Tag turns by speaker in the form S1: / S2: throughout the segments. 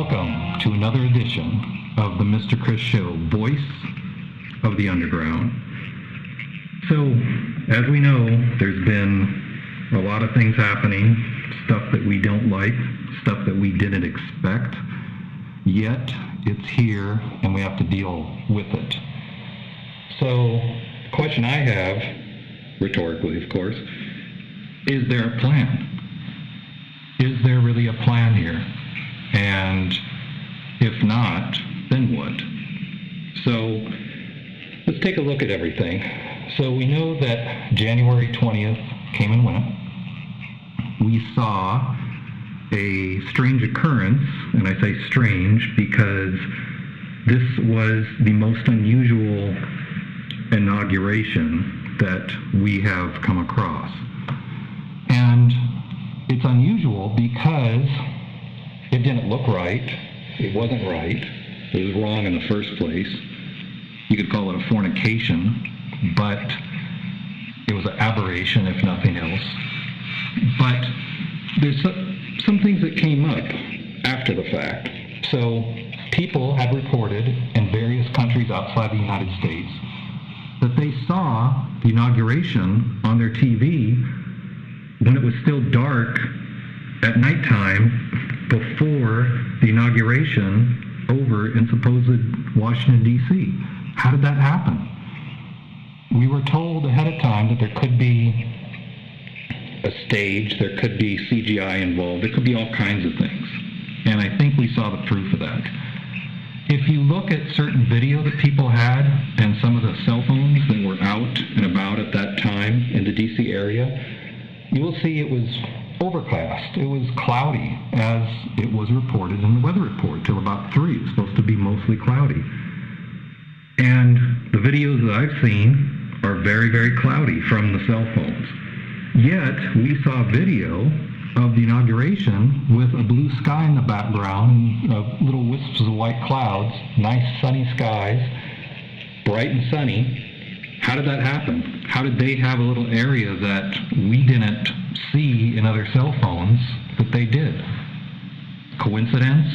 S1: Welcome to another edition of the Mr. Chris Show, Voice of the Underground. So, as we know, there's been a lot of things happening, stuff that we don't like, stuff that we didn't expect, yet it's here and we have to deal with it. So, the question I have, rhetorically of course, is there a plan? Is there really a plan here? And if not, then what? So let's take a look at everything. So we know that January 20th came and went. We saw a strange occurrence, and I say strange because this was the most unusual inauguration that we have come across. And it's unusual because it didn't look right, it wasn't right, it was wrong in the first place. You could call it a fornication, but it was an aberration if nothing else. But there's some things that came up after the fact. So people had reported in various countries outside the United States that they saw the inauguration on their TV when it was still dark at nighttime before the inauguration over in supposed Washington, D.C. How did that happen? We were told ahead of time that there could be a stage, there could be CGI involved, there could be all kinds of things. And I think we saw the proof of that. If you look at certain video that people had and some of the cell phones that were out and about at that time in the D.C. area, you will see it was overcast. It was cloudy, as it was reported in the weather report, till about 3. It's supposed to be mostly cloudy. And the videos that I've seen are very, very cloudy from the cell phones. Yet, we saw video of the inauguration with a blue sky in the background, and little wisps of white clouds, nice sunny skies, bright and sunny. How did that happen? How did they have a little area that we didn't see in other cell phones that they did? Coincidence?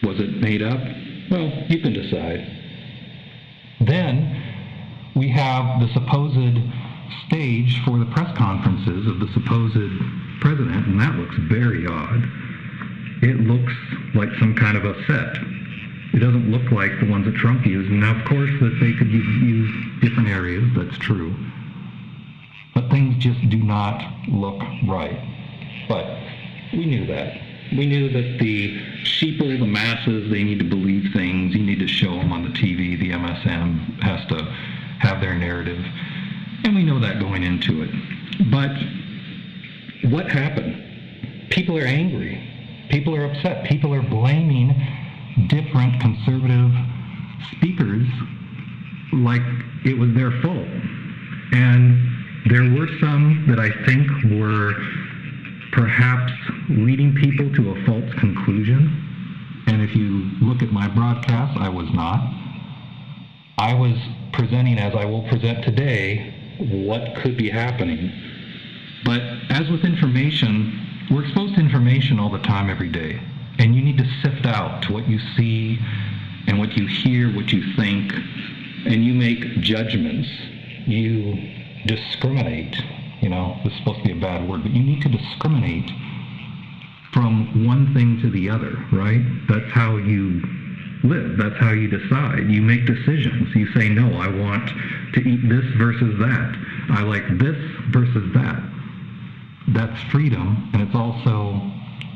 S1: Was it made up? Well, you can decide. Then we have the supposed stage for the press conferences of the supposed president, and that looks very odd. It looks like some kind of a set. It doesn't look like the ones that Trump used. Now, of course, that they could use different areas, that's true. But things just do not look right. But we knew that. We knew that the sheeple, the masses, they need to believe things. You need to show them on the TV. The MSM has to have their narrative. And we know that going into it. But what happened? People are angry. People are upset. People are blaming different conservative speakers like it was their fault. And there were some that I think were perhaps leading people to a false conclusion. And if you look at my broadcast, I was not. I was presenting, as I will present today, what could be happening. But as with information, we're exposed to information all the time, every day. And you need to sift out what you see and what you hear, what you think, and you make judgments. You discriminate. You know, this is supposed to be a bad word, but you need to discriminate from one thing to the other, right? That's how you live. That's how you decide. You make decisions. You say, no, I want to eat this versus that. I like this versus that. That's freedom, and it's also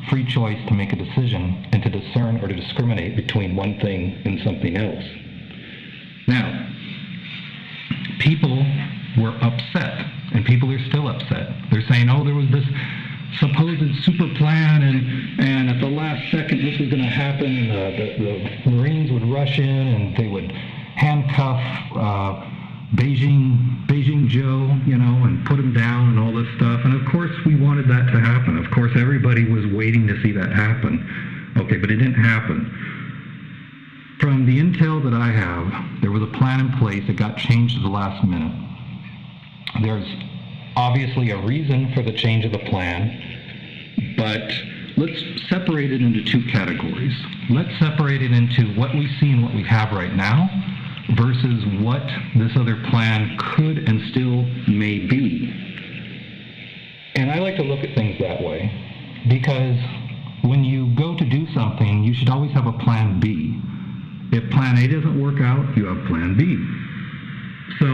S1: free choice to make a decision and to discern or to discriminate between one thing and something else. Now, people were upset, and people are still upset. They're saying, oh, there was this supposed super plan, and at the last second this was going to happen. The Marines would rush in, and they would handcuff Beijing Joe, you know, and put him down and all this stuff. And of course, we wanted that to happen. Of course, everybody was waiting to see that happen. Okay, but it didn't happen. From the intel that I have, there was a plan in place. It got changed at the last minute. There's obviously a reason for the change of the plan, but let's separate it into two categories. Let's separate it into what we see and what we have right now versus what this other plan could and still may be. And I like to look at things that way because when you go to do something, you should always have a plan B. If plan A doesn't work out, you have plan B. So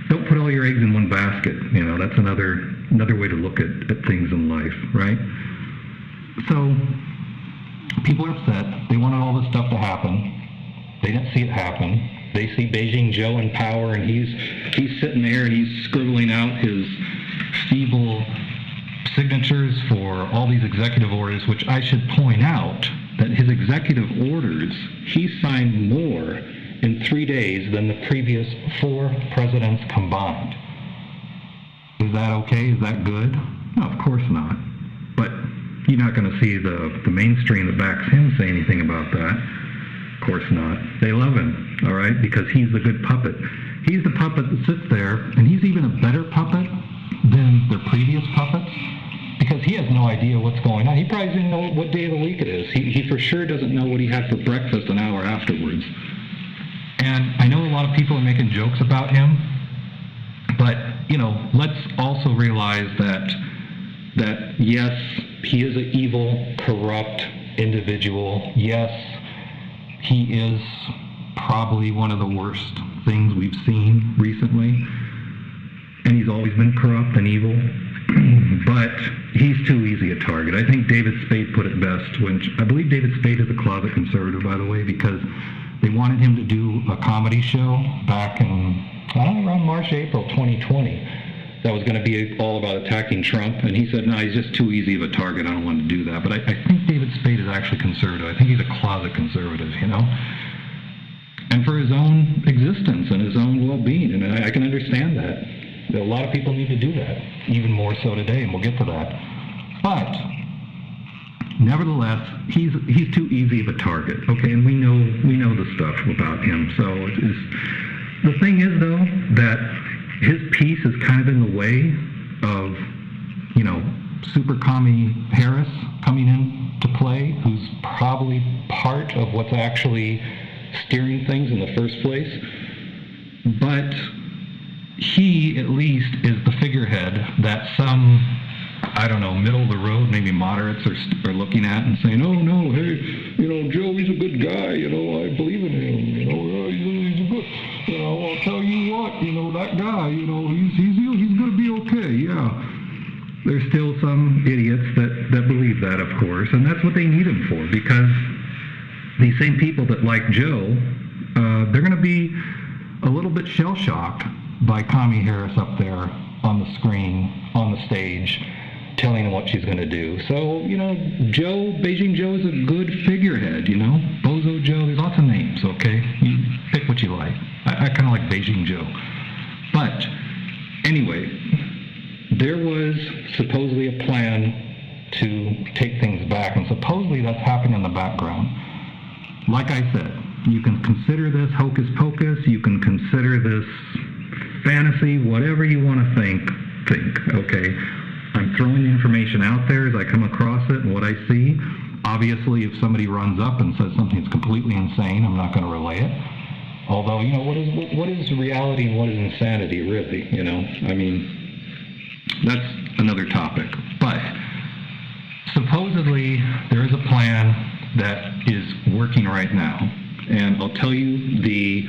S1: don't put all your eggs in one basket. You know, that's another way to look at things in life, right? So people are upset. They wanted all this stuff to happen. They didn't see it happen. They see Beijing Joe in power, and he's sitting there and he's scribbling out his feeble signatures for all these executive orders, which I should point out that his executive orders, he signed more in 3 days than the previous 4 presidents combined. Is that okay? Is that good? No, of course not. But you're not going to see the mainstream that backs him say anything about that. Of course not. They love him, all right, because he's the good puppet. He's the puppet that sits there, and he's even a better puppet than their previous puppets because he has no idea what's going on. He probably doesn't know what day of the week it is. He for sure doesn't know what he had for breakfast an hour afterwards. And I know a lot of people are making jokes about him, but, you know, let's also realize that yes, he is an evil, corrupt individual. Yes, he is probably one of the worst things we've seen recently. And he's always been corrupt and evil. But he's too easy a target. I think David Spade put it best. I believe David Spade is a closet conservative, by the way, because they wanted him to do a comedy show back in, around March, April 2020. That was going to be all about attacking Trump. And he said, no, he's just too easy of a target. I don't want to do that. But I think David Spade is actually conservative. I think he's a closet conservative, you know? And for his own existence and his own well-being. And I can understand that. A lot of people need to do that, even more so today, and we'll get to that. But nevertheless, he's too easy of a target, okay? And we know the stuff about him. So the thing is, though, that his piece is kind of in the way of, you know, Super Commie Harris coming in to play, who's probably part of what's actually steering things in the first place. But he, at least, is the figurehead that some, I don't know, middle of the road, maybe moderates are looking at and saying, oh, no, hey, you know, Joe, he's a good guy, you know, I believe in him, you know, he's a good, you know, I'll tell you what, you know, that guy, you know, he's going to be okay, yeah. There's still some idiots that believe that, of course, and that's what they need him for, because these same people that like Joe, they're going to be a little bit shell-shocked by Commie Harris up there on the screen, on the stage, telling them what she's going to do. So, you know, Beijing Joe is a good figurehead, you know? Bozo Joe, there's lots of names, okay? You pick what you like. I kind of like Beijing Joe. But, anyway, there was supposedly a plan to take things back, and supposedly that's happening in the background. Like I said, you can consider this hocus pocus, you can consider this fantasy, whatever you want to think, okay? I'm throwing the information out there as I come across it and what I see. Obviously, if somebody runs up and says something that's completely insane, I'm not going to relay it. Although, you know, what is reality and what is insanity, really, you know? I mean, that's another topic. But supposedly, there is a plan that is working right now. And I'll tell you the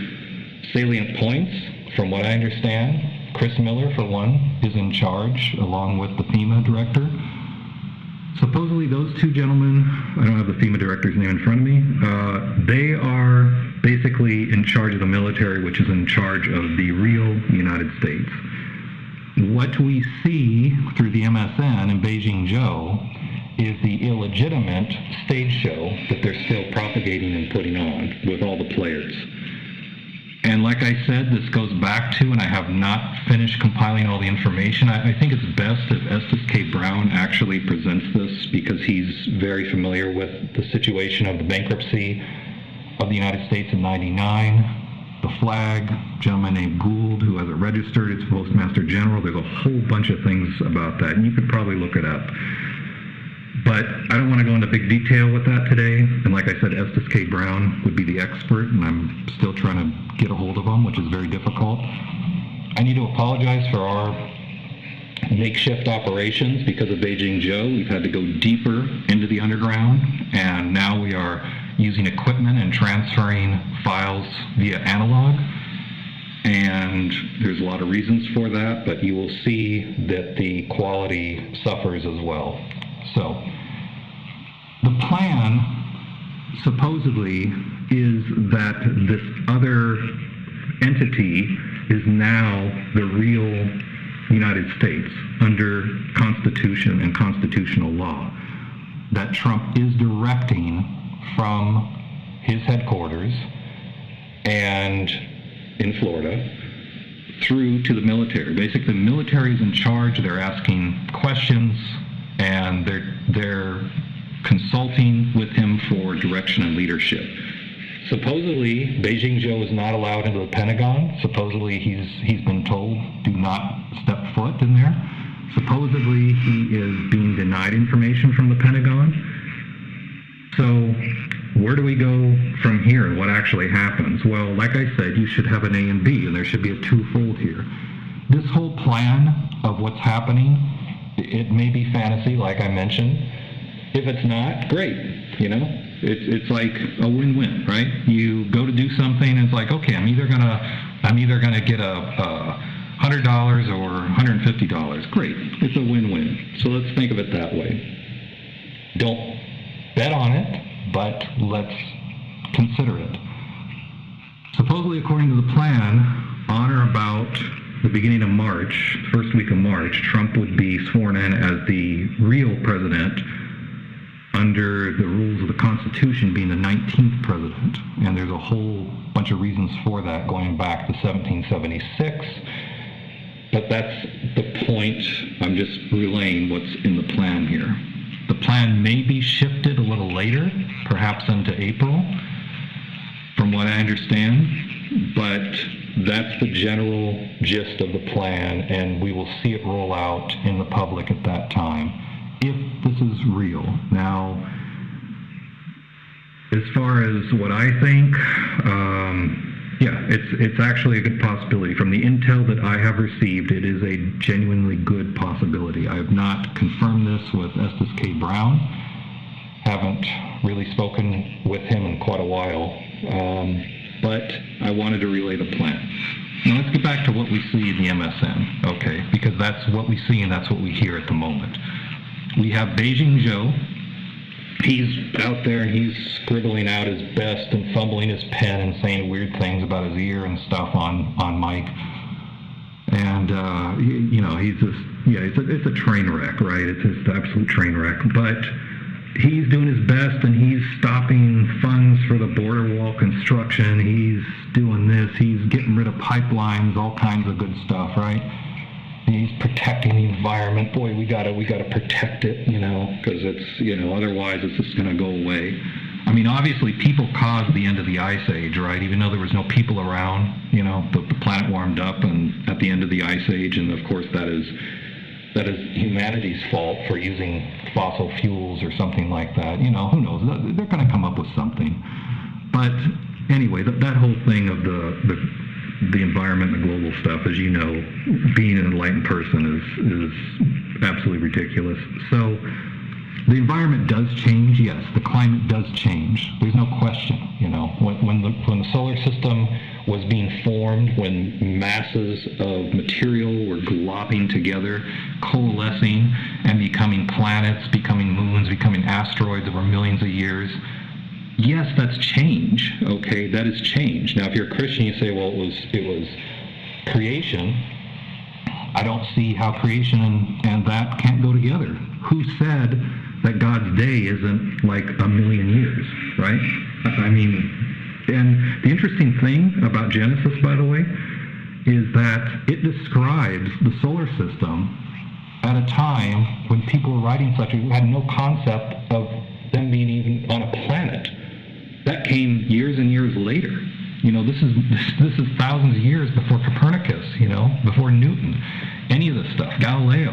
S1: salient points from what I understand. Chris Miller, for one, is in charge, along with the FEMA director. Supposedly those two gentlemen, I don't have the FEMA director's name in front of me, they are basically in charge of the military, which is in charge of the real United States. What we see through the MSN and Beijing Joe is the illegitimate stage show that they're still propagating and putting on with all the players. And like I said, this goes back to, and I have not finished compiling all the information. I think it's best if Estes K. Brown actually presents this because he's very familiar with the situation of the bankruptcy of the United States in '99, the flag, a gentleman named Gould who has it registered, it's Postmaster General. There's a whole bunch of things about that, and you could probably look it up. But I don't want to go into big detail with that today. And like I said, Estes K. Brown would be the expert, and I'm still trying to get a hold of him, which is very difficult. I need to apologize for our makeshift operations because of Beijing Joe. We've had to go deeper into the underground, and now we are using equipment and transferring files via analog. And there's a lot of reasons for that, but you will see that the quality suffers as well. So, the plan supposedly is that this other entity is now the real United States under Constitution and constitutional law, that Trump is directing from his headquarters and in Florida through to the military. Basically, the military is in charge. They're asking questions, and they're consulting with him for direction and leadership. Supposedly, Beijing Joe is not allowed into the Pentagon. Supposedly, he's been told, do not step foot in there. Supposedly, he is being denied information from the Pentagon. So, where do we go from here, and what actually happens? Well, like I said, you should have an A and B, and there should be a twofold here. This whole plan of what's happening, it may be fantasy, like I mentioned. If it's not, great, you know? It's like a win-win, right? You go to do something, and it's like, okay, I'm either gonna get a $100 or $150. Great, it's a win-win. So let's think of it that way. Don't bet on it, but let's consider it. Supposedly, according to the plan, on or about the beginning of March, first week of March, Trump would be sworn in as the real president under the rules of the Constitution, being the 19th president. And there's a whole bunch of reasons for that going back to 1776. But that's the point. I'm just relaying what's in the plan here. The plan may be shifted a little later, perhaps into April, from what I understand, but that's the general gist of the plan, and we will see it roll out in the public at that time, if this is real. Now, as far as what I think, yeah, it's actually a good possibility. From the intel that I have received, it is a genuinely good possibility. I have not confirmed this with Estes K. Brown. Haven't really spoken with him in quite a while, but I wanted to relay the plan. Now let's get back to what we see in the MSN, okay? Because that's what we see and that's what we hear at the moment. We have Beijing Joe. He's out there and he's scribbling out his best and fumbling his pen and saying weird things about his ear and stuff on mic. And, you know, he's just, yeah, it's a train wreck, right? It's just an absolute train wreck. But he's doing his best, and he's stopping funds for the border wall construction. He's doing this. He's getting rid of pipelines, all kinds of good stuff, right? He's protecting the environment. Boy, we gotta protect it, you know, because it's, you know, otherwise it's just gonna go away. I mean, obviously people caused the end of the ice age, right? Even though there was no people around, you know, the planet warmed up and at the end of the ice age, and of course that is humanity's fault for using fossil fuels or something like that. You know, who knows? They're gonna come up with something. But anyway, that whole thing of the environment and the global stuff, as you know, being an enlightened person is absolutely ridiculous. So the environment does change, yes. The climate does change. There's no question. You know, when the solar system was being formed, when masses of material were glopping together, coalescing, and becoming planets, becoming moons, becoming asteroids over millions of years. Yes, that's change, okay? That is change. Now, if you're a Christian, you say, well, it was creation. I don't see how creation and that can't go together. Who said that God's day isn't like a million years, right? I mean, and the interesting thing about Genesis, by the way, is that it describes the solar system at a time when people were writing such, who had no concept of them being even on a planet. That came years and years later. You know, this is thousands of years before Copernicus, you know, before Newton, any of this stuff, Galileo.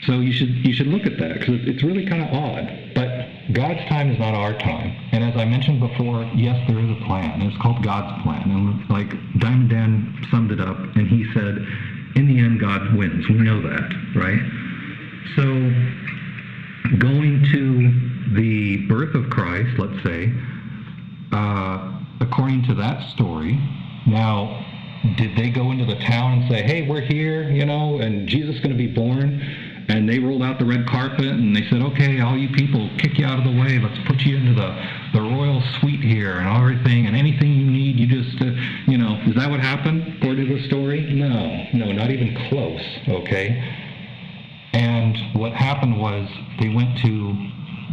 S1: So you should look at that, because it's really kind of odd. But God's time is not our time. And as I mentioned before, yes, there is a plan. It's called God's plan. And like Diamond Dan summed it up, and he said, in the end, God wins. We know that, right? So going to the birth of Christ, let's say, according to that story, now, did they go into the town and say, hey, we're here, and Jesus is going to be born? And they rolled out the red carpet and they said, okay, all you people, kick you out of the way. Let's put you into the royal suite here and everything, and anything you need, you just, is that what happened according to the story? No, not even close, okay? And what happened was they went to,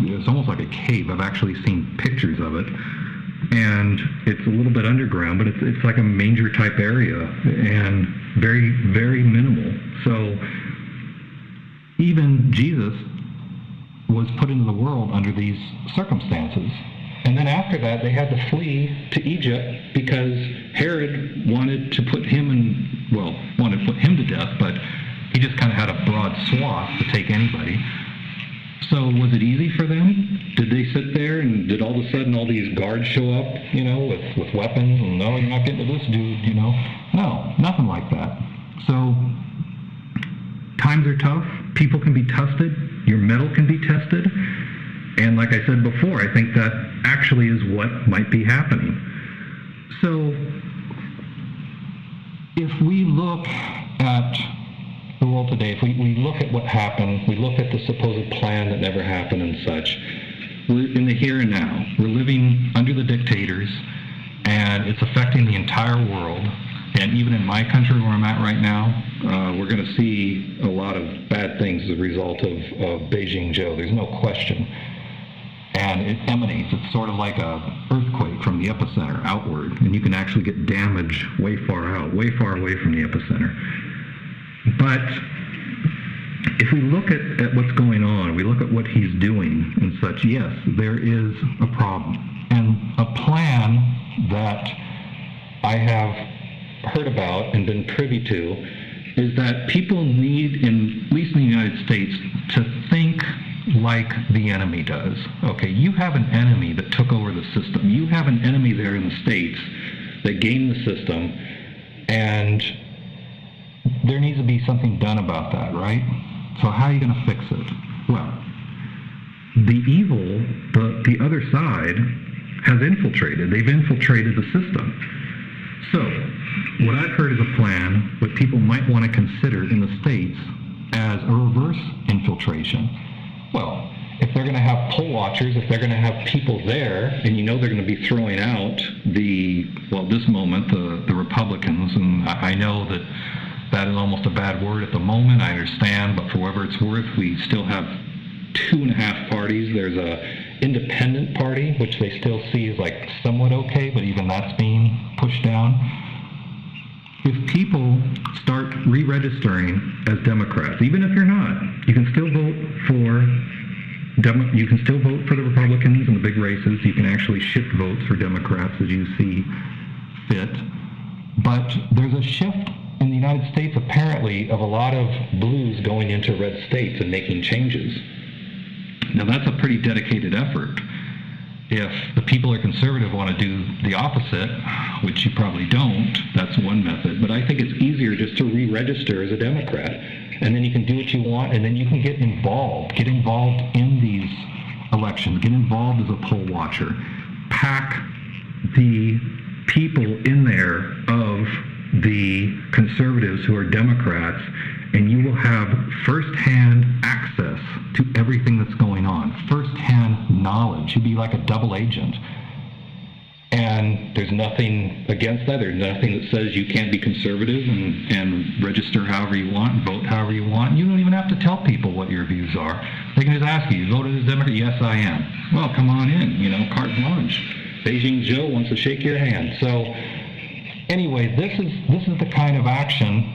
S1: it's almost like a cave. I've actually seen pictures of it. And it's a little bit underground, but it's like a manger type area and very, very minimal. So even Jesus was put into the world under these circumstances. And then after that, they had to flee to Egypt because Herod wanted to put him to death, but he just kind of had a broad swath to take anybody. So was it easy for them? Did they sit there and did all of a sudden all these guards show up, with weapons and no, you're not getting to this dude, No, nothing like that. So times are tough. People can be tested. Your mettle can be tested. And like I said before, I think that actually is what might be happening. So if we look at the world today, if we look at what happened, we look at the supposed plan that never happened and such, we're in the here and now. We're living under the dictators, and it's affecting the entire world. And even in my country where I'm at right now, we're going to see a lot of bad things as a result of Beijing Joe. There's no question. And it emanates. It's sort of like a earthquake from the epicenter outward. And you can actually get damage way far out, way far away from the epicenter. But if we look at what's going on, we look at what he's doing and such, yes, there is a problem. And a plan that I have heard about and been privy to is that people need, at least in the United States, to think like the enemy does. Okay, you have an enemy that took over the system. You have an enemy there in the States that gamed the system, and there needs to be something done about that, right? So how are you going to fix it? Well, the evil, the other side, has infiltrated. They've infiltrated the system. So what I've heard is a plan, what people might want to consider in the States as a reverse infiltration. Well, if they're going to have poll watchers, if they're going to have people there, and they're going to be throwing out this moment, the Republicans, and I know that is almost a bad word at the moment, I understand, but for whatever it's worth, we still have 2.5 parties. There's a independent party, which they still see as like somewhat okay, but even that's being pushed down. If people start re-registering as Democrats, even if you're not, you can still vote for the Republicans in the big races. You can actually shift votes for Democrats as you see fit. But there's a shift in the United States, apparently, of a lot of blues going into red states and making changes. Now, that's a pretty dedicated effort. If the people are conservative want to do the opposite, which you probably don't, that's one method. But I think it's easier just to re-register as a Democrat. And then you can do what you want, and then you can get involved in these elections, get involved as a poll watcher. Pack the people in there of the conservatives who are Democrats, and you will have first-hand access to everything that's going on, first-hand knowledge. You'd be like a double agent. And there's nothing against that. There's nothing that says you can't be conservative and register however you want and vote however you want. You don't even have to tell people what your views are. They can just ask you voted as a Democrat? Yes, I am. Well, come on in, carte blanche. Beijing Joe wants to shake your hand. So anyway, this is the kind of action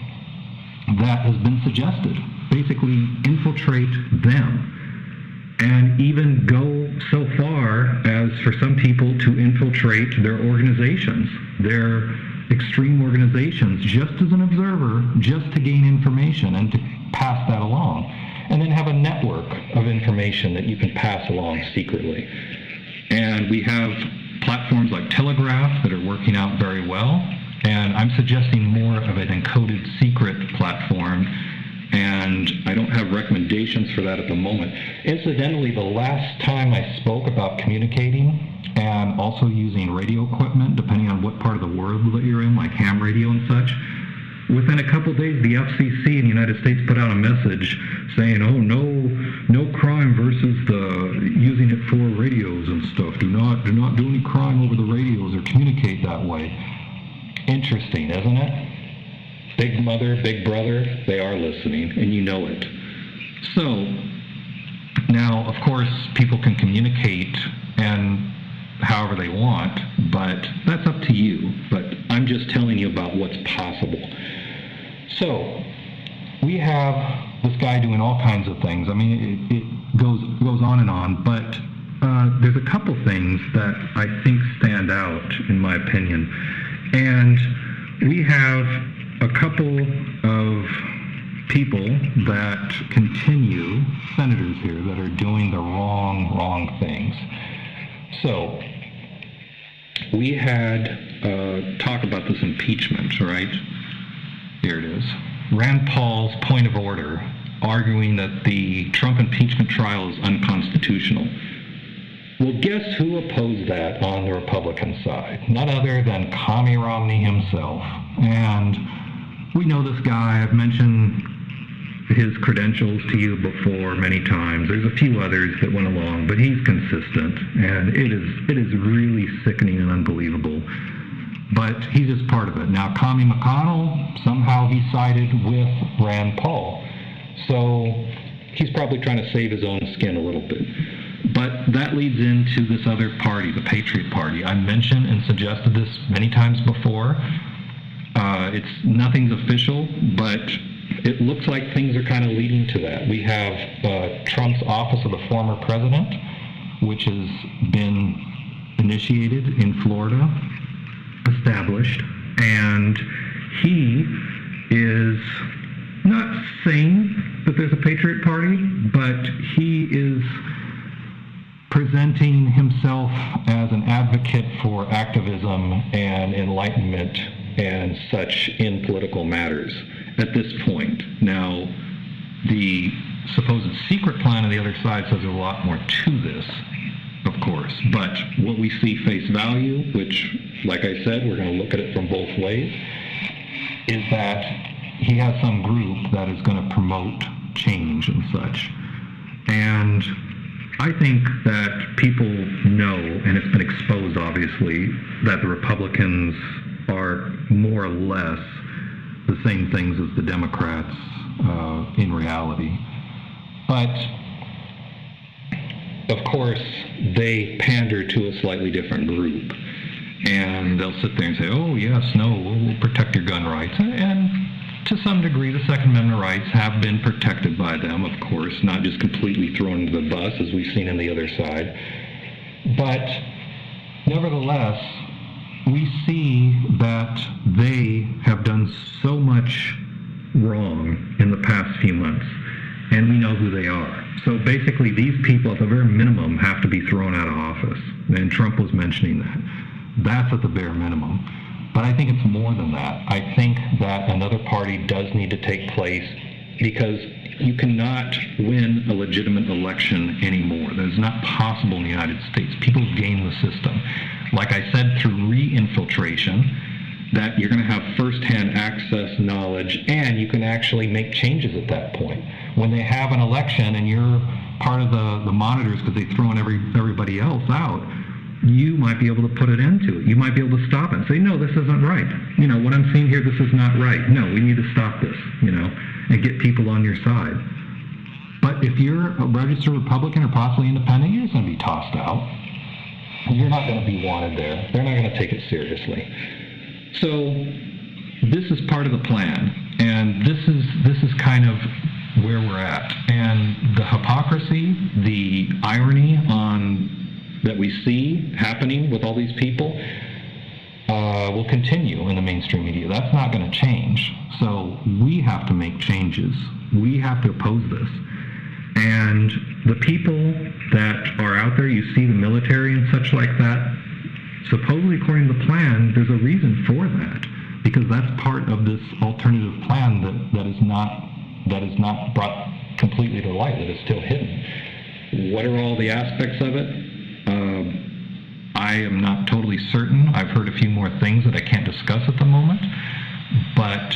S1: that has been suggested. Basically infiltrate them. And even go so far as for some people to infiltrate their organizations, their extreme organizations, just as an observer, just to gain information and to pass that along. and then have a network of information that you can pass along secretly. And we have platforms like Telegraph that are working out very well, and I'm suggesting more of an encoded secret platform, and I don't have recommendations for that at the moment. Incidentally, the last time I spoke about communicating and also using radio equipment, depending on what part of the world that you're in, like ham radio and such, within a couple of days, the FCC in the United States put out a message saying, oh, no crime versus the using it for radios and stuff. Do not do any crime over the radios or communicate that way. Interesting, isn't it? Big mother, big brother, they are listening, and you know it. So, now, of course, people can communicate and however they want, but that's up to you. But I'm just telling you about what's possible. So, we have this guy doing all kinds of things. I mean, it goes on and on, but there's a couple things that I think stand out, in my opinion. And we have a couple of people that continue, senators here, that are doing the wrong things. So, we had talk about this impeachment, right? Here it is. Rand Paul's point of order, arguing that the Trump impeachment trial is unconstitutional. Well, guess who opposed that on the Republican side? None other than Commie Romney himself. And we know this guy. I've mentioned his credentials to you before many times. There's a few others that went along, but he's consistent, and it is really sickening and unbelievable. But he's just part of it. Now, Commie McConnell, somehow he sided with Rand Paul. So he's probably trying to save his own skin a little bit. But that leads into this other party, the Patriot Party. I mentioned and suggested this many times before. Nothing's official, but it looks like things are kind of leading to that. We have Trump's Office of the Former President, which has been initiated in Florida, established, and he is not saying that there's a Patriot Party, but he is presenting himself as an advocate for activism and enlightenment and such in political matters at this point. Now, the supposed secret plan on the other side says there's a lot more to this, of course, but what we see face value, which, like I said, we're going to look at it from both ways, is that he has some group that is going to promote change and such. And I think that people know, and it's been exposed, obviously, that the Republicans are more or less the same things as the Democrats in reality. But, of course, they pander to a slightly different group. And they'll sit there and say, oh, yes, no, we'll protect your gun rights. And to some degree, the Second Amendment rights have been protected by them, of course, not just completely thrown into the bus, as we've seen on the other side. But, nevertheless, we see that they have done so much wrong in the past few months, and we know who they are. So basically, these people, at the very minimum, have to be thrown out of office, and Trump was mentioning that. That's at the bare minimum. But I think it's more than that. I think that another party does need to take place, because you cannot win a legitimate election anymore. That is not possible in the United States. People game the system. Like I said, through re-infiltration, that you're going to have first-hand access knowledge, and you can actually make changes at that point. When they have an election and you're part of the monitors because they've thrown everybody else out, you might be able to put it into it. You might be able to stop it and say, no, this isn't right. You know, what I'm seeing here, this is not right. No, we need to stop this, you know, and get people on your side. But if you're a registered Republican or possibly independent, you're just going to be tossed out. You're not going to be wanted there. They're not going to take it seriously. So this is part of the plan, and this is kind of where we're at. And the hypocrisy, the irony that we see happening with all these people will continue in the mainstream media. That's not going to change. So we have to make changes. We have to oppose this. And the people that are out there, you see the military and such like that, supposedly according to the plan, there's a reason for that, because that's part of this alternative plan that is not brought completely to light, that is still hidden. What are all the aspects of it? I am not totally certain. I've heard a few more things that I can't discuss at the moment, but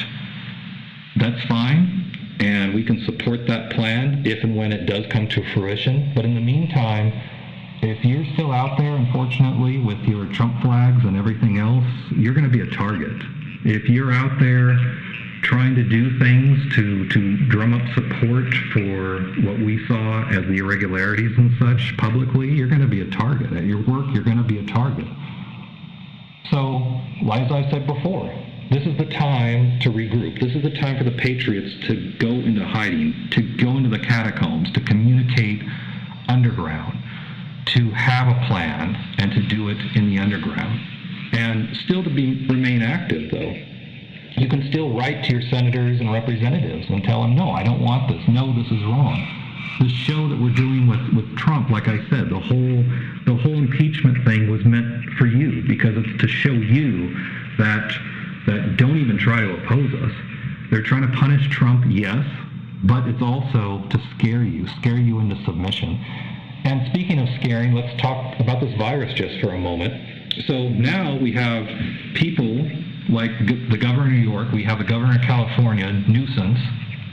S1: that's fine, and we can support that plan if and when it does come to fruition. But in the meantime, if you're still out there, unfortunately, with your Trump flags and everything else, you're going to be a target. If you're out there trying to do things to drum up support for what we saw as the irregularities and such publicly, you're going to be a target. At your work, you're going to be a target. So, as I said before, this is the time to regroup. This is the time for the Patriots to go into hiding, to go into the catacombs, to communicate underground, to have a plan, and to do it in the underground. And still to remain active, though. You can still write to your senators and representatives and tell them, no, I don't want this. No, this is wrong. This show that we're doing with Trump, like I said, the whole impeachment thing was meant for you, because it's to show you that don't even try to oppose us. They're trying to punish Trump, yes, but it's also to scare you into submission. And speaking of scaring, let's talk about this virus just for a moment. So now we have people like the governor of New York, we have the governor of California, Nuisance,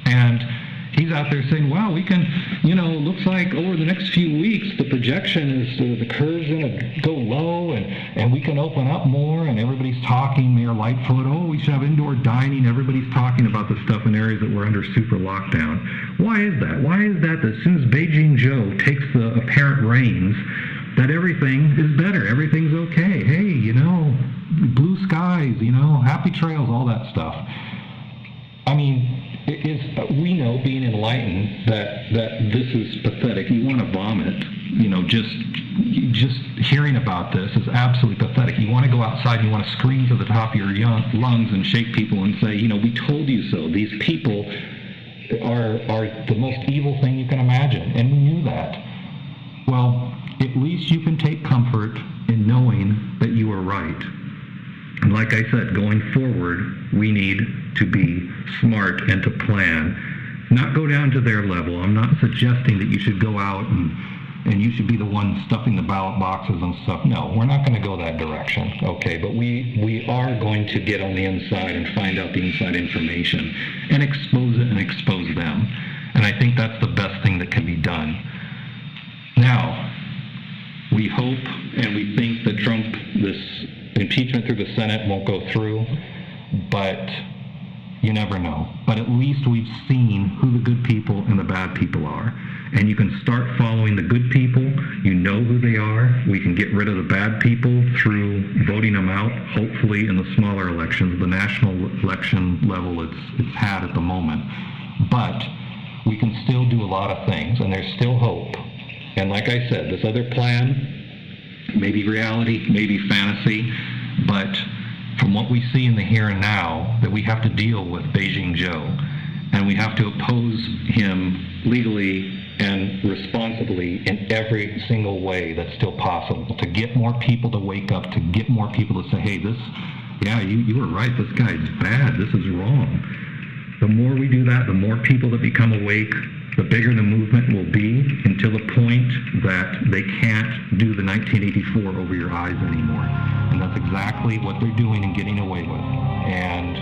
S1: and he's out there saying, wow, we can, looks like over the next few weeks, the projection is the curve's going to go low, and we can open up more, and everybody's talking, Mayor Lightfoot, we should have indoor dining. Everybody's talking about the stuff in areas that were under super lockdown. Why is that? Why is that as soon as Beijing Joe takes the apparent reins, that everything is better, everything's okay, hey, blue skies, happy trails, all that stuff. I mean, we know, being enlightened, that this is pathetic. You want to vomit, just hearing about this is absolutely pathetic. You want to go outside and you want to scream to the top of your lungs and shake people and say, we told you so. These people are the most evil thing you can imagine, and we knew that. Well, at least you can take comfort in knowing that you are right. And like I said, going forward, we need to be smart and to plan. Not go down to their level. I'm not suggesting that you should go out and you should be the one stuffing the ballot boxes and stuff. No, we're not going to go that direction. Okay, but we are going to get on the inside and find out the inside information and expose it and expose them. And I think that's the best thing that can be done. Now, we hope and we think that this impeachment through the Senate won't go through, but you never know. But at least we've seen who the good people and the bad people are. And you can start following the good people. You know who they are. We can get rid of the bad people through voting them out, hopefully in the smaller elections. The national election level it's had at the moment. But we can still do a lot of things, and there's still hope. And like I said, this other plan, maybe reality, maybe fantasy, but from what we see in the here and now, that we have to deal with Beijing Joe, and we have to oppose him legally and responsibly in every single way that's still possible, to get more people to wake up, to get more people to say, hey, you were right, this guy's bad, this is wrong. The more we do that, the more people that become awake, the bigger the movement will be, until the point that they can't do the 1984 over your eyes anymore. And that's exactly what they're doing and getting away with. And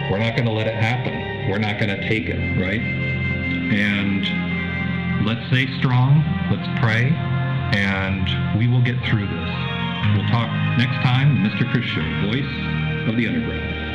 S1: we're not going to let it happen. We're not going to take it, right? And let's stay strong, let's pray, and we will get through this. We'll talk next time, Mr. Chris Show, voice of the underground.